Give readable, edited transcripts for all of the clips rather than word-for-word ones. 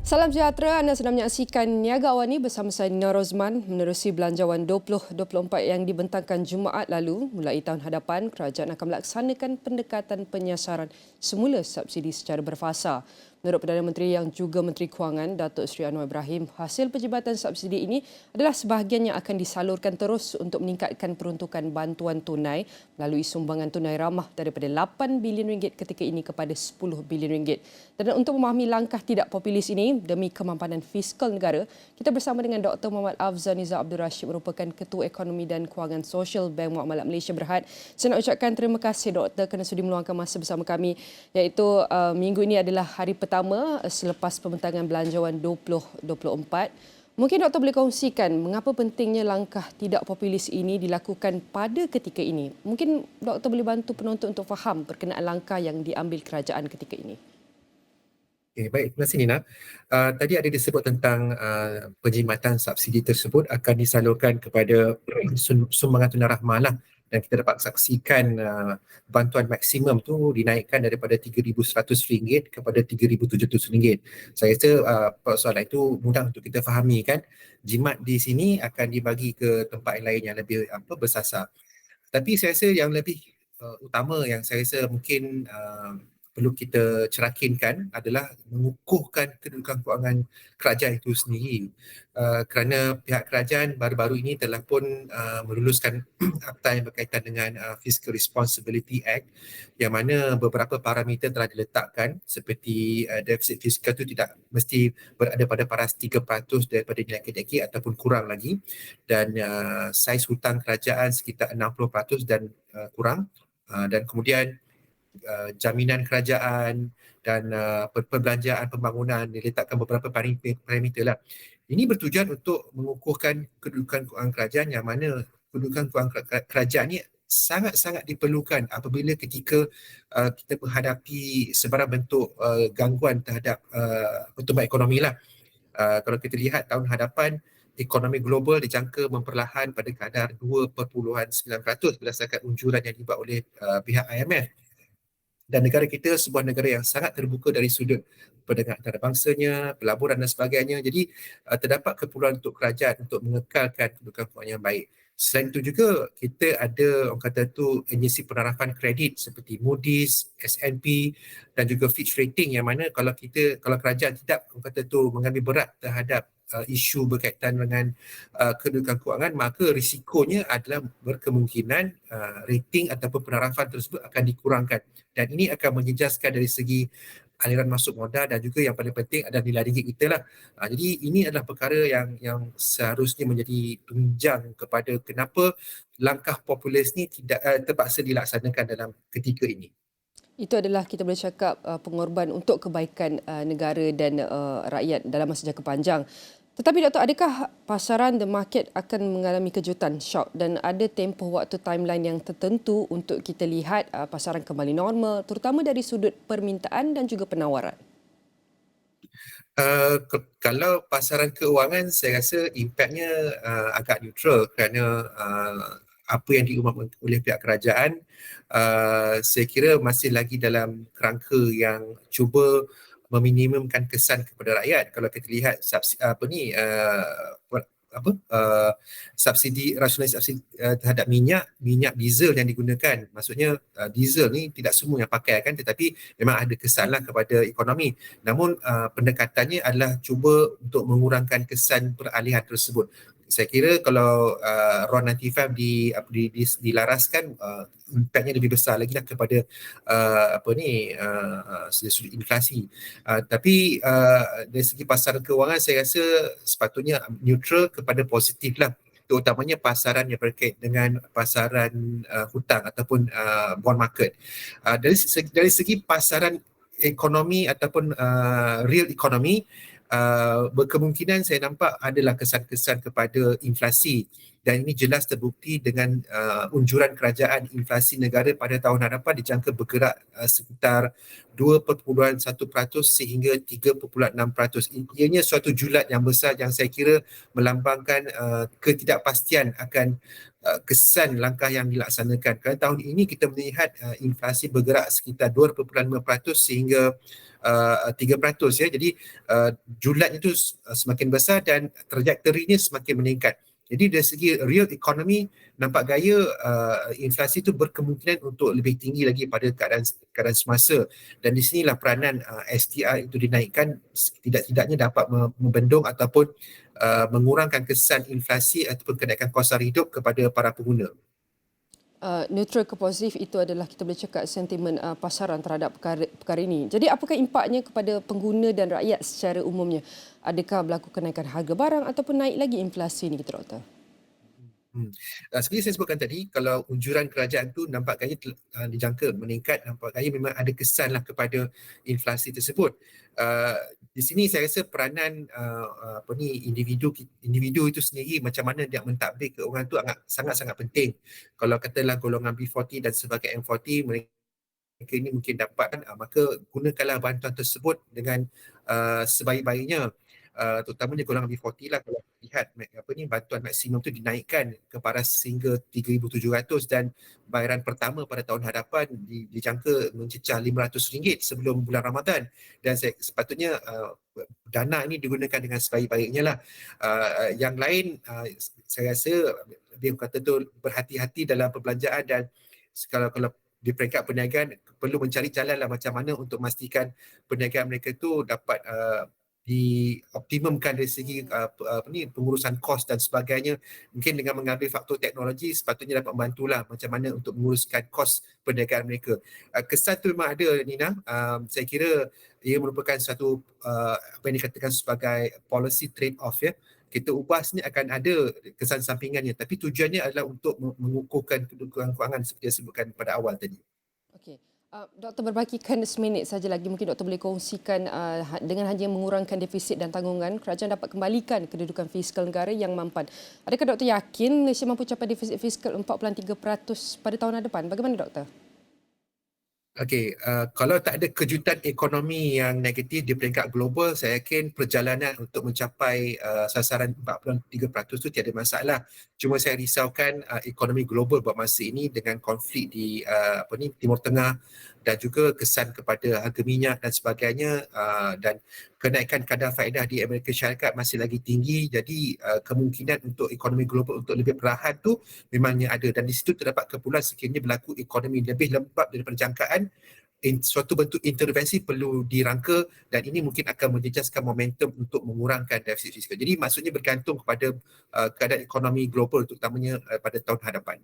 Salam sejahtera, anda sedang menyaksikan Niaga Awani bersama saya Nina Rozman menerusi belanjawan 2024 yang dibentangkan Jumaat lalu. Mulai tahun hadapan, kerajaan akan melaksanakan pendekatan penyasaran semula subsidi secara berfasa. Menurut Perdana Menteri yang juga Menteri Kewangan, Datuk Seri Anwar Ibrahim, hasil penjabatan subsidi ini adalah sebahagian yang akan disalurkan terus untuk meningkatkan peruntukan bantuan tunai melalui sumbangan tunai ramah daripada 8 bilion ringgit ketika ini kepada 10 bilion ringgit. Dan untuk memahami langkah tidak populis ini demi kemampanan fiskal negara, kita bersama dengan Dr. Muhammad Afzal Nizam Abdul Rashid merupakan Ketua Ekonomi dan Kewangan Sosial Bank Muamalat Malaysia Berhad. Saya nak ucapkan terima kasih Doktor kerana sudi meluangkan masa bersama kami, iaitu minggu ini adalah hari pertama selepas pembentangan belanjawan 2024. Mungkin Doktor boleh kongsikan mengapa pentingnya langkah tidak populis ini dilakukan pada ketika ini. Mungkin Doktor boleh bantu penonton untuk faham berkenaan langkah yang diambil kerajaan ketika ini. Okay, baik, terima kasih Nina. Tadi ada disebut tentang penjimatan subsidi tersebut akan disalurkan kepada sumbangan tunai rahmah lah. Dan kita dapat saksikan bantuan maksimum tu dinaikkan daripada RM3,100 kepada RM3,700. Saya rasa soalan itu mudah untuk kita fahami kan. Jimat di sini akan dibagi ke tempat lain yang lebih bersasar. Tapi saya rasa yang lebih utama yang saya rasa mungkin perlu kita cerakinkan adalah mengukuhkan kedudukan kewangan kerajaan itu sendiri. Kerana pihak kerajaan baru-baru ini telah pun meluluskan akta yang berkaitan dengan Fiscal Responsibility Act yang mana beberapa parameter telah diletakkan seperti defisit fiskal itu tidak mesti berada pada paras 3% daripada nilai KDK ataupun kurang lagi, dan saiz hutang kerajaan sekitar 60% dan kurang, dan kemudian jaminan kerajaan dan perbelanjaan pembangunan diletakkan beberapa parameter lah. Ini bertujuan untuk mengukuhkan kedudukan kewangan kerajaan yang mana kedudukan kewangan kerajaan ni sangat-sangat diperlukan apabila ketika kita menghadapi sebarang bentuk gangguan terhadap pertumbuhan ekonomi lah. Kalau kita lihat tahun hadapan, ekonomi global dijangka memperlahan pada kadar 2.9% berdasarkan unjuran yang dibuat oleh pihak IMF. Dan negara kita sebuah negara yang sangat terbuka dari sudut perdagangan antarabangsanya, pelaburan dan sebagainya. Jadi terdapat keperluan untuk kerajaan untuk mengekalkan kedudukan kewangan yang baik. Selain itu juga kita ada orang kata tu agensi penarafan kredit seperti Moody's, S&P dan juga Fitch Rating, yang mana kalau kerajaan tidak orang kata tu mengambil berat terhadap isu berkaitan dengan kedudukan kewangan, maka risikonya adalah berkemungkinan rating ataupun penarafan tersebut akan dikurangkan, dan ini akan menjejaskan dari segi aliran masuk modal dan juga yang paling penting adalah nilai ringgit kita lah. Jadi ini adalah perkara yang seharusnya menjadi tunjang kepada kenapa langkah populis ni tidak terpaksa dilaksanakan dalam ketika ini. Itu adalah kita boleh cakap pengorban untuk kebaikan negara dan rakyat dalam masa jangka panjang. Tetapi Doktor, adakah pasaran the market akan mengalami kejutan, shock, dan ada tempoh waktu timeline yang tertentu untuk kita lihat pasaran kembali normal, terutama dari sudut permintaan dan juga penawaran? Kalau pasaran keuangan, saya rasa impaknya agak neutral kerana apa yang diumumkan oleh pihak kerajaan saya kira masih lagi dalam kerangka yang cuba meminimumkan kesan kepada rakyat. Kalau kita lihat subsidi rasionalisasi subsidi terhadap minyak diesel yang digunakan, maksudnya diesel ni tidak semua yang pakai kan, tetapi memang ada kesanlah kepada ekonomi. Namun pendekatannya adalah cuba untuk mengurangkan kesan peralihan tersebut. Saya kira kalau RON 95 dilaraskan, impaknya lebih besar lagi lah kepada sudut inflasi. Tapi dari segi pasaran keuangan, saya rasa sepatutnya neutral kepada positif lah, terutamanya pasaran yang berkait dengan pasaran hutang ataupun bond market. Dari segi pasaran ekonomi ataupun real economy, berkemungkinan saya nampak adalah kesan-kesan kepada inflasi, dan ini jelas terbukti dengan unjuran kerajaan inflasi negara pada tahun hadapan dijangka bergerak sekitar 2.1% sehingga 3.6%. Ianya suatu julat yang besar yang saya kira melambangkan ketidakpastian akan kesan langkah yang dilaksanakan. Kerana tahun ini kita melihat inflasi bergerak sekitar 2.5% sehingga 3%, ya. Jadi julat itu semakin besar dan trajektorinya semakin meningkat. Jadi dari segi real economy, nampak gaya inflasi itu berkemungkinan untuk lebih tinggi lagi pada keadaan semasa, dan di sinilah peranan STR itu dinaikkan, tidak-tidaknya dapat membendung ataupun mengurangkan kesan inflasi ataupun kenaikan kos hidup kepada para pengguna. Neutral ke positif itu adalah kita boleh cakap sentimen pasaran terhadap perkara ini. Jadi apakah impaknya kepada pengguna dan rakyat secara umumnya? Adakah berlaku kenaikan harga barang ataupun naik lagi inflasi ini, kita Doktor? Seperti saya sebutkan tadi, kalau unjuran kerajaan tu nampak gaya dijangka meningkat, nampak gaya memang ada kesanlah kepada inflasi tersebut. Di sini saya rasa peranan individu itu sendiri, macam mana dia mentadbir keuangan tu sangat-sangat penting. Kalau katalah golongan B40 dan sebagai M40, mereka ini mungkin dapat, maka gunakanlah bantuan tersebut dengan sebaik-baiknya. Terutamanya golongan B40 lah. Kalau lihat bantuan maksimum tu dinaikkan ke paras sehingga 3,700 dan bayaran pertama pada tahun hadapan dijangka mencecah RM500 sebelum bulan Ramadan, dan sepatutnya dana ini digunakan dengan sebaik-baiknya lah. Yang lain, saya rasa dia kata tu berhati-hati dalam perbelanjaan, dan kalau di peringkat perniagaan perlu mencari jalan lah macam mana untuk memastikan perniagaan mereka tu dapat dioptimumkan dari segi pengurusan kos dan sebagainya. Mungkin dengan mengambil faktor teknologi sepatutnya dapat membantulah macam mana untuk menguruskan kos perniagaan mereka. Kesan tu memang ada, Nina. Saya kira ia merupakan satu apa yang dikatakan sebagai policy trade off, ya. Kita ubah sini akan ada kesan sampingannya, tapi tujuannya adalah untuk mengukuhkan kedudukan kewangan seperti yang sebutkan pada awal tadi. Okey. Doktor, berbahagikan seminit saja lagi, mungkin doktor boleh kongsikan dengan hanya mengurangkan defisit dan tanggungan, kerajaan dapat kembalikan kedudukan fiskal negara yang mampan. Adakah doktor yakin Malaysia mampu capai defisit fiskal 4.3% pada tahun depan? Bagaimana doktor? Okey, kalau tak ada kejutan ekonomi yang negatif di peringkat global, saya yakin perjalanan untuk mencapai sasaran 43% itu tiada masalah. Cuma saya risaukan ekonomi global buat masa ini dengan konflik di Timur Tengah dan juga kesan kepada harga minyak dan sebagainya, dan kenaikan kadar faedah di Amerika Syarikat masih lagi tinggi. Jadi kemungkinan untuk ekonomi global untuk lebih perlahan tu memangnya ada, dan di situ terdapat keperluan sekiranya berlaku ekonomi lebih lembab daripada jangkaan, suatu bentuk intervensi perlu dirangka, dan ini mungkin akan menjejaskan momentum untuk mengurangkan defisit fiskal. Jadi maksudnya bergantung kepada keadaan ekonomi global terutamanya pada tahun hadapan.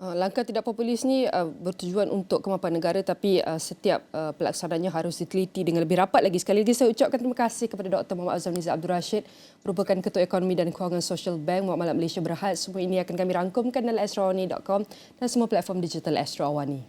Langkah tidak populis ni bertujuan untuk kemapanan negara, tapi setiap pelaksananya harus diteliti dengan lebih rapat lagi. Sekali lagi saya ucapkan terima kasih kepada Dr. Muhammad Azam Nizam Abdul Rashid, merupakan Ketua Ekonomi dan Kewangan Social Bank Muamalat Malaysia Berhad. Semua ini akan kami rangkumkan dalam astrawani.com dan semua platform digital Astro Awani.